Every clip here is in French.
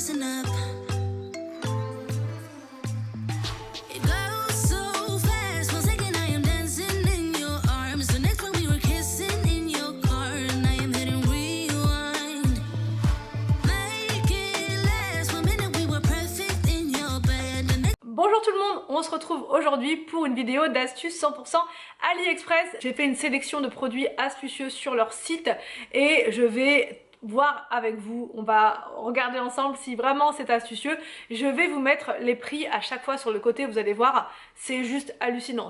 listen up. It goes so fast, 1 second I am dancing in your arms. The next one we were kissing in your car, and I am hitting rewind. Make it last, 1 minute we were perfect in your bed. The next... Bonjour tout le monde, on se retrouve aujourd'hui pour une vidéo d'astuces 100% AliExpress. J'ai fait une sélection de produits astucieux sur leur site et je vais voir avec vous, on va regarder ensemble si vraiment c'est astucieux. Je vais vous mettre les prix à chaque fois sur le côté, vous allez voir, c'est juste hallucinant.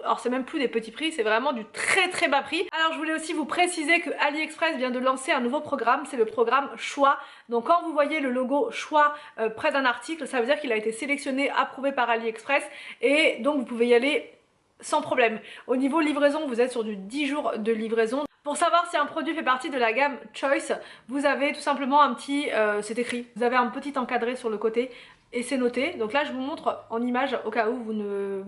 Alors c'est même plus des petits prix, c'est vraiment du très bas prix. Alors je voulais aussi vous préciser que AliExpress vient de lancer un nouveau programme, c'est le programme Choix. Donc quand vous voyez le logo Choix près d'un article, ça veut dire qu'il a été sélectionné, approuvé par AliExpress et donc vous pouvez y aller sans problème. Au niveau livraison, vous êtes sur du 10 jours de livraison. Pour savoir si un produit fait partie de la gamme Choice, vous avez tout simplement un petit, c'est écrit, vous avez un petit encadré sur le côté et c'est noté. Donc là je vous montre en image au cas où vous ne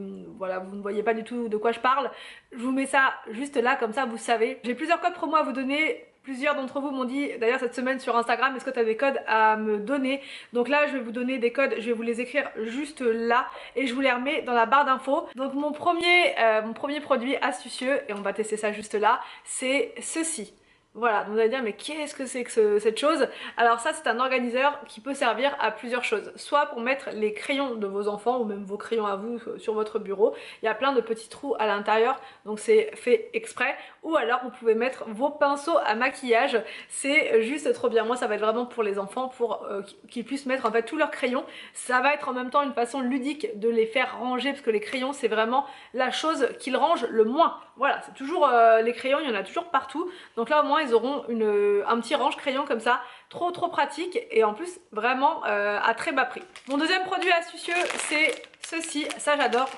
voyez pas du tout de quoi je parle. Je vous mets ça juste là, comme ça vous savez. J'ai plusieurs codes promo à vous donner. Plusieurs d'entre vous m'ont dit d'ailleurs cette semaine sur Instagram, est-ce que tu as des codes à me donner? Donc là je vais vous donner des codes, je vais vous les écrire juste là et je vous les remets dans la barre d'infos. Donc mon premier produit astucieux, et on va tester ça juste là, c'est ceci. Voilà, donc vous allez dire mais qu'est-ce que c'est que cette chose? Alors ça c'est un organiseur qui peut servir à plusieurs choses. Soit pour mettre les crayons de vos enfants ou même vos crayons à vous sur votre bureau. Il y a plein de petits trous à l'intérieur, donc c'est fait exprès. Ou alors vous pouvez mettre vos pinceaux à maquillage, c'est juste trop bien. Moi ça va être vraiment pour les enfants, pour qu'ils puissent mettre en fait tous leurs crayons. Ça va être en même temps une façon ludique de les faire ranger, parce que les crayons c'est vraiment la chose qu'ils rangent le moins. Voilà, c'est toujours les crayons, il y en a toujours partout. Donc là au moins ils auront un petit range crayon comme ça, trop pratique et en plus vraiment à très bas prix. Mon deuxième produit astucieux c'est ceci, ça j'adore,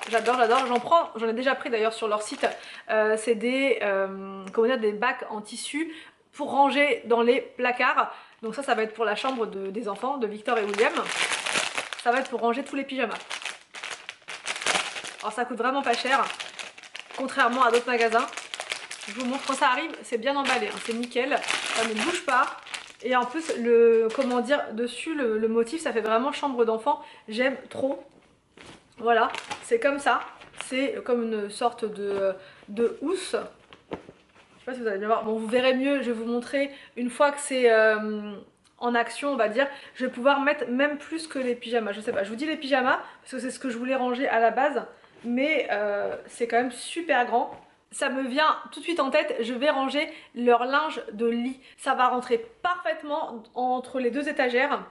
j'en ai déjà pris d'ailleurs sur leur site. C'est des bacs en tissu pour ranger dans les placards. Donc ça va être pour la chambre des enfants de Victor et William. Ça va être pour ranger tous les pyjamas. Alors ça coûte vraiment pas cher, contrairement à d'autres magasins. Je vous montre quand ça arrive, c'est bien emballé, hein, c'est nickel, ça ne bouge pas. Et en plus, dessus le motif, ça fait vraiment chambre d'enfant, j'aime trop. Voilà, c'est comme ça, c'est comme une sorte de housse. Je sais pas si vous allez bien voir, bon vous verrez mieux, je vais vous montrer une fois que c'est en action on va dire. Je vais pouvoir mettre même plus que les pyjamas, je sais pas, je vous dis les pyjamas parce que c'est ce que je voulais ranger à la base. Mais c'est quand même super grand. Ça me vient tout de suite en tête, je vais ranger leur linge de lit. Ça va rentrer parfaitement entre les deux étagères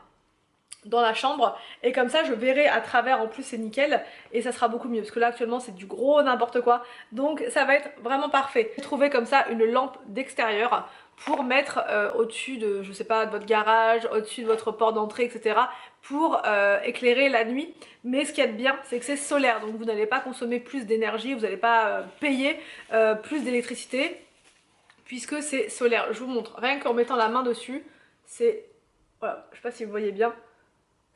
dans la chambre et comme ça je verrai à travers, en plus c'est nickel et ça sera beaucoup mieux parce que là actuellement c'est du gros n'importe quoi, donc ça va être vraiment parfait. J'ai trouvé comme ça une lampe d'extérieur pour mettre au-dessus de, je sais pas, de votre garage, au-dessus de votre porte d'entrée, etc. pour éclairer la nuit. Mais ce qu'il y a de bien, c'est que c'est solaire, donc vous n'allez pas consommer plus d'énergie, vous n'allez pas payer plus d'électricité puisque c'est solaire. Je vous montre, rien qu'en mettant la main dessus, c'est, voilà, je sais pas si vous voyez bien.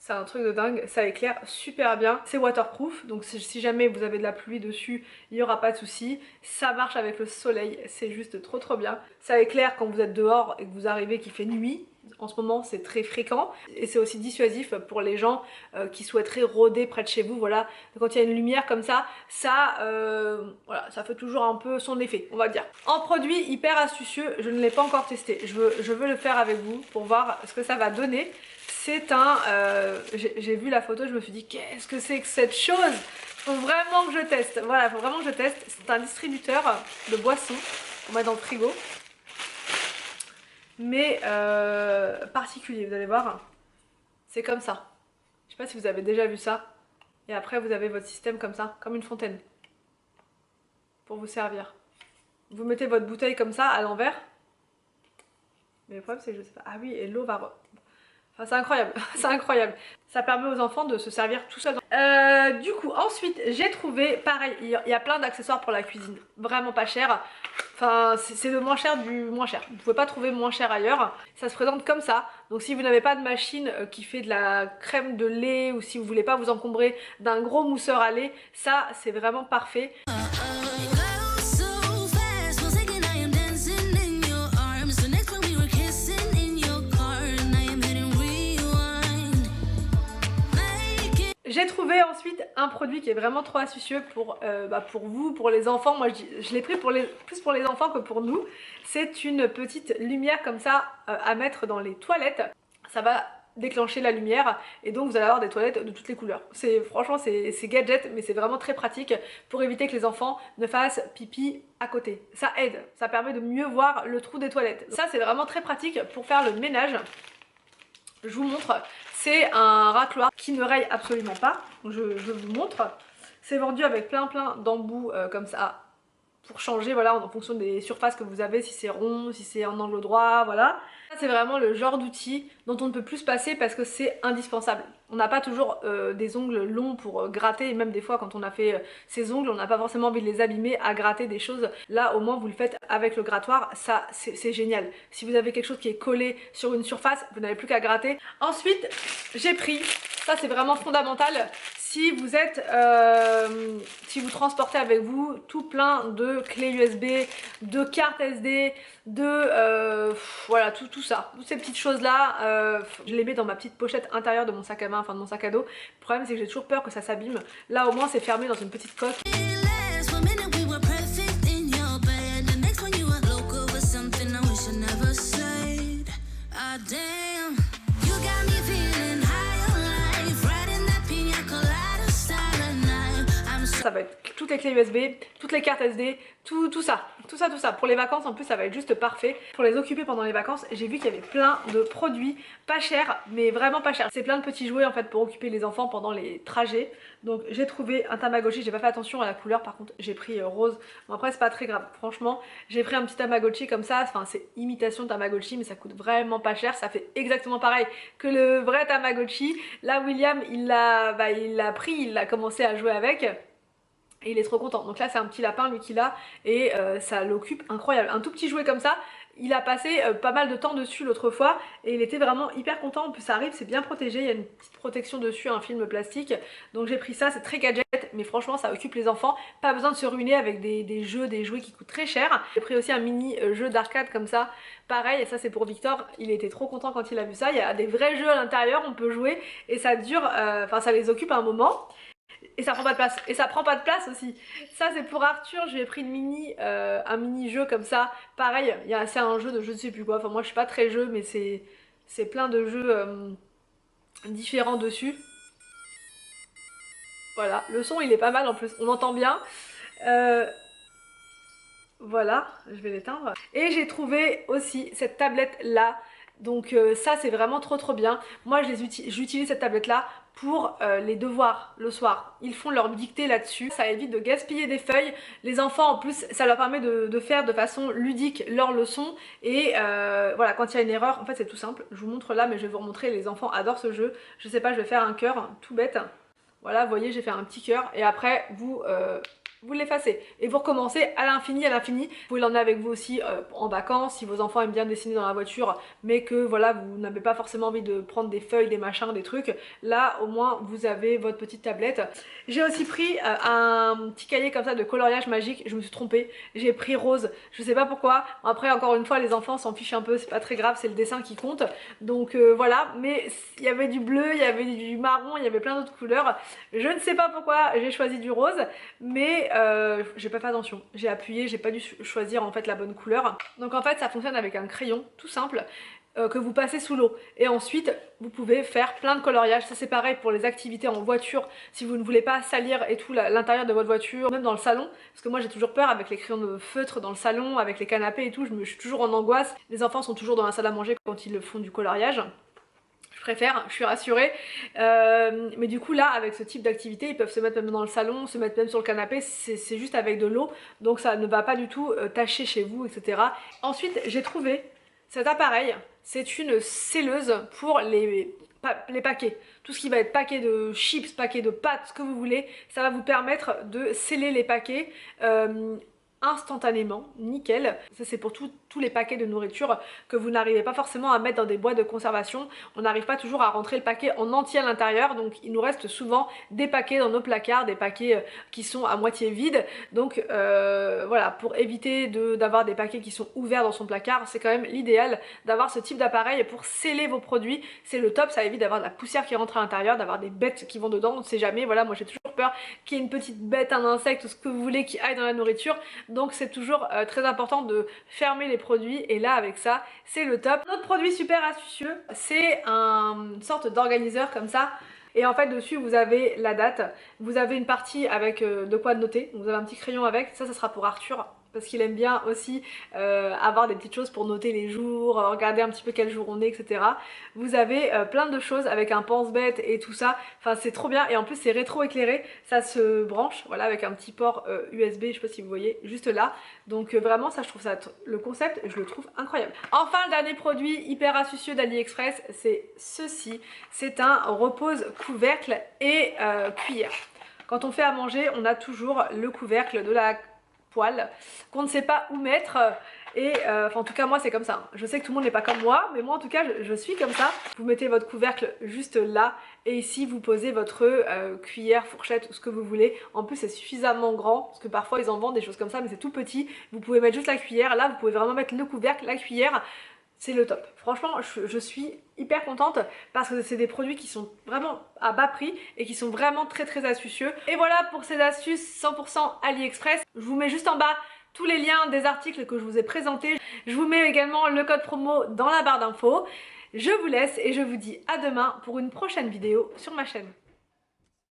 C'est un truc de dingue, ça éclaire super bien. C'est waterproof, donc si jamais vous avez de la pluie dessus, il n'y aura pas de souci. Ça marche avec le soleil, c'est juste trop bien. Ça éclaire quand vous êtes dehors et que vous arrivez qu'il fait nuit. En ce moment c'est très fréquent et c'est aussi dissuasif pour les gens qui souhaiteraient rôder près de chez vous. Voilà, quand il y a une lumière comme ça, voilà, ça fait toujours un peu son effet, on va dire. En produit hyper astucieux, je ne l'ai pas encore testé, je veux le faire avec vous pour voir ce que ça va donner. C'est un, j'ai vu la photo, je me suis dit qu'est-ce que c'est que cette chose? Faut vraiment que je teste, voilà, faut vraiment que je teste. C'est un distributeur de boissons, on va dans le frigo. Mais particulier, vous allez voir, c'est comme ça. Je sais pas si vous avez déjà vu ça. Et après vous avez votre système comme ça, comme une fontaine, pour vous servir. Vous mettez votre bouteille comme ça à l'envers. Mais le problème c'est que je sais pas, ah oui, et l'eau va... Enfin, c'est incroyable, c'est incroyable. Ça permet aux enfants de se servir tout seuls. Du coup, ensuite, j'ai trouvé, pareil, il y a plein d'accessoires pour la cuisine, vraiment pas cher. Enfin, c'est le moins cher du moins cher. Vous pouvez pas trouver moins cher ailleurs. Ça se présente comme ça. Donc si vous n'avez pas de machine qui fait de la crème de lait ou si vous voulez pas vous encombrer d'un gros mousseur à lait, ça c'est vraiment parfait. J'ai trouvé ensuite un produit qui est vraiment trop astucieux pour vous, pour les enfants. Moi je l'ai pris plus pour les enfants que pour nous. C'est une petite lumière comme ça à mettre dans les toilettes. Ça va déclencher la lumière et donc vous allez avoir des toilettes de toutes les couleurs. Franchement c'est gadget, mais c'est vraiment très pratique pour éviter que les enfants ne fassent pipi à côté. Ça aide, ça permet de mieux voir le trou des toilettes. Ça c'est vraiment très pratique pour faire le ménage. Je vous montre, c'est un racloir qui ne raye absolument pas. Je vous montre. C'est vendu avec plein d'embouts comme ça pour changer, voilà, en fonction des surfaces que vous avez, si c'est rond, si c'est en angle droit, voilà. C'est vraiment le genre d'outil dont on ne peut plus se passer parce que c'est indispensable. On n'a pas toujours des ongles longs pour gratter, et même des fois quand on a fait ses ongles, on n'a pas forcément envie de les abîmer à gratter des choses. Là au moins vous le faites avec le grattoir, ça c'est génial. Si vous avez quelque chose qui est collé sur une surface, vous n'avez plus qu'à gratter. Ensuite j'ai pris, ça c'est vraiment fondamental, si vous êtes, si vous transportez avec vous tout plein de clés USB, de cartes SD, voilà tout ça, toutes ces petites choses là, je les mets dans ma petite pochette intérieure de mon sac à main, enfin de mon sac à dos. Le problème c'est que j'ai toujours peur que ça s'abîme. Là au moins c'est fermé dans une petite coque. Ça va être toutes les clés USB, toutes les cartes SD, tout ça. Pour les vacances en plus ça va être juste parfait. Pour les occuper pendant les vacances, j'ai vu qu'il y avait plein de produits pas chers, mais vraiment pas chers. C'est plein de petits jouets en fait pour occuper les enfants pendant les trajets. Donc j'ai trouvé un Tamagotchi, j'ai pas fait attention à la couleur par contre, j'ai pris rose. Bon après c'est pas très grave, franchement. J'ai pris un petit Tamagotchi comme ça, enfin c'est imitation de Tamagotchi mais ça coûte vraiment pas cher. Ça fait exactement pareil que le vrai Tamagotchi. Là William il l'a pris, il a commencé à jouer avec. Et il est trop content. Donc là c'est un petit lapin lui qu'il a et ça l'occupe incroyable. Un tout petit jouet comme ça, il a passé pas mal de temps dessus l'autre fois et il était vraiment hyper content. En plus ça arrive, c'est bien protégé, il y a une petite protection dessus, un film plastique. Donc j'ai pris ça, c'est très gadget mais franchement ça occupe les enfants. Pas besoin de se ruiner avec des jeux, des jouets qui coûtent très cher. J'ai pris aussi un mini jeu d'arcade comme ça. Pareil, et ça c'est pour Victor, il était trop content quand il a vu ça. Il y a des vrais jeux à l'intérieur, on peut jouer et ça dure, enfin ça les occupe un moment. Et ça prend pas de place. Et ça prend pas de place aussi. Ça c'est pour Arthur, je lui ai pris un mini jeu comme ça. Pareil, c'est un jeu de je ne sais plus quoi. Enfin moi je suis pas très jeu mais c'est plein de jeux différents dessus. Voilà, le son il est pas mal en plus, on entend bien. Voilà, je vais l'éteindre. Et j'ai trouvé aussi cette tablette là. Donc ça c'est vraiment trop bien. Moi j'utilise cette tablette là pour les devoirs le soir. Ils font leur dictée là-dessus. Ça évite de gaspiller des feuilles. Les enfants en plus ça leur permet de faire de façon ludique leurs leçons. Et voilà, quand il y a une erreur, en fait c'est tout simple. Je vous montre là mais je vais vous remontrer, les enfants adorent ce jeu. Je sais pas, je vais faire un cœur tout bête. Voilà, vous voyez j'ai fait un petit cœur et après vous l'effacez et vous recommencez à l'infini, Vous pouvez l'emmener avec vous aussi en vacances si vos enfants aiment bien dessiner dans la voiture mais que voilà vous n'avez pas forcément envie de prendre des feuilles, des machins, des trucs. Là au moins vous avez votre petite tablette. J'ai aussi pris un petit cahier comme ça de coloriage magique. Je me suis trompée, j'ai pris rose, je sais pas pourquoi. Après encore une fois les enfants s'en fichent un peu, c'est pas très grave, c'est le dessin qui compte. Donc voilà, mais il y avait du bleu, il y avait du marron, il y avait plein d'autres couleurs. Je ne sais pas pourquoi j'ai choisi du rose mais j'ai pas fait attention, j'ai appuyé, j'ai pas dû choisir en fait la bonne couleur. Donc en fait ça fonctionne avec un crayon tout simple que vous passez sous l'eau et ensuite vous pouvez faire plein de coloriages. Ça c'est pareil pour les activités en voiture, si vous ne voulez pas salir et tout l'intérieur de votre voiture, même dans le salon, parce que moi j'ai toujours peur avec les crayons de feutre dans le salon, avec les canapés et tout, je suis toujours en angoisse. Les enfants sont toujours dans la salle à manger quand ils font du coloriage. Je préfère, je suis rassurée. Mais du coup là avec ce type d'activité ils peuvent se mettre même dans le salon, se mettre même sur le canapé, c'est juste avec de l'eau donc ça ne va pas du tout tacher chez vous, etc. Ensuite j'ai trouvé cet appareil, c'est une scelleuse pour les paquets, tout ce qui va être paquet de chips, paquet de pâtes, ce que vous voulez, ça va vous permettre de sceller les paquets. instantanément, nickel. Ça c'est pour tous les paquets de nourriture que vous n'arrivez pas forcément à mettre dans des boîtes de conservation. On n'arrive pas toujours à rentrer le paquet en entier à l'intérieur, donc il nous reste souvent des paquets dans nos placards, des paquets qui sont à moitié vides. Donc voilà, pour éviter d'avoir des paquets qui sont ouverts dans son placard, c'est quand même l'idéal d'avoir ce type d'appareil pour sceller vos produits. C'est le top, ça évite d'avoir de la poussière qui rentre à l'intérieur, d'avoir des bêtes qui vont dedans, on ne sait jamais. Voilà, moi j'ai toujours peur qu'il y ait une petite bête, un insecte, ce que vous voulez qui aille dans la nourriture. Donc c'est toujours très important de fermer les produits et là avec ça c'est le top. Notre produit super astucieux, c'est une sorte d'organiseur comme ça. Et en fait dessus vous avez la date, vous avez une partie avec de quoi noter, vous avez un petit crayon avec, ça sera pour Arthur parce qu'il aime bien aussi avoir des petites choses pour noter les jours, regarder un petit peu quel jour on est, etc. Vous avez plein de choses avec un pense-bête et tout ça, enfin c'est trop bien et en plus c'est rétro-éclairé, ça se branche, voilà, avec un petit port USB, je sais pas si vous voyez, juste là. Donc vraiment ça je trouve ça, le concept je le trouve incroyable. Enfin le dernier produit hyper astucieux d'AliExpress, c'est ceci, c'est un repose couvercle et cuillère. Quand on fait à manger, on a toujours le couvercle de la poêle qu'on ne sait pas où mettre et enfin en tout cas moi c'est comme ça, hein. Je sais que tout le monde n'est pas comme moi mais moi en tout cas je suis comme ça. Vous mettez votre couvercle juste là et ici vous posez votre cuillère, fourchette ou ce que vous voulez. En plus c'est suffisamment grand parce que parfois ils en vendent des choses comme ça mais c'est tout petit. Vous pouvez mettre juste la cuillère, là vous pouvez vraiment mettre le couvercle, la cuillère. C'est le top. Franchement, je suis hyper contente parce que c'est des produits qui sont vraiment à bas prix et qui sont vraiment très astucieux. Et voilà pour ces astuces 100% AliExpress. Je vous mets juste en bas tous les liens des articles que je vous ai présentés. Je vous mets également le code promo dans la barre d'infos. Je vous laisse et je vous dis à demain pour une prochaine vidéo sur ma chaîne.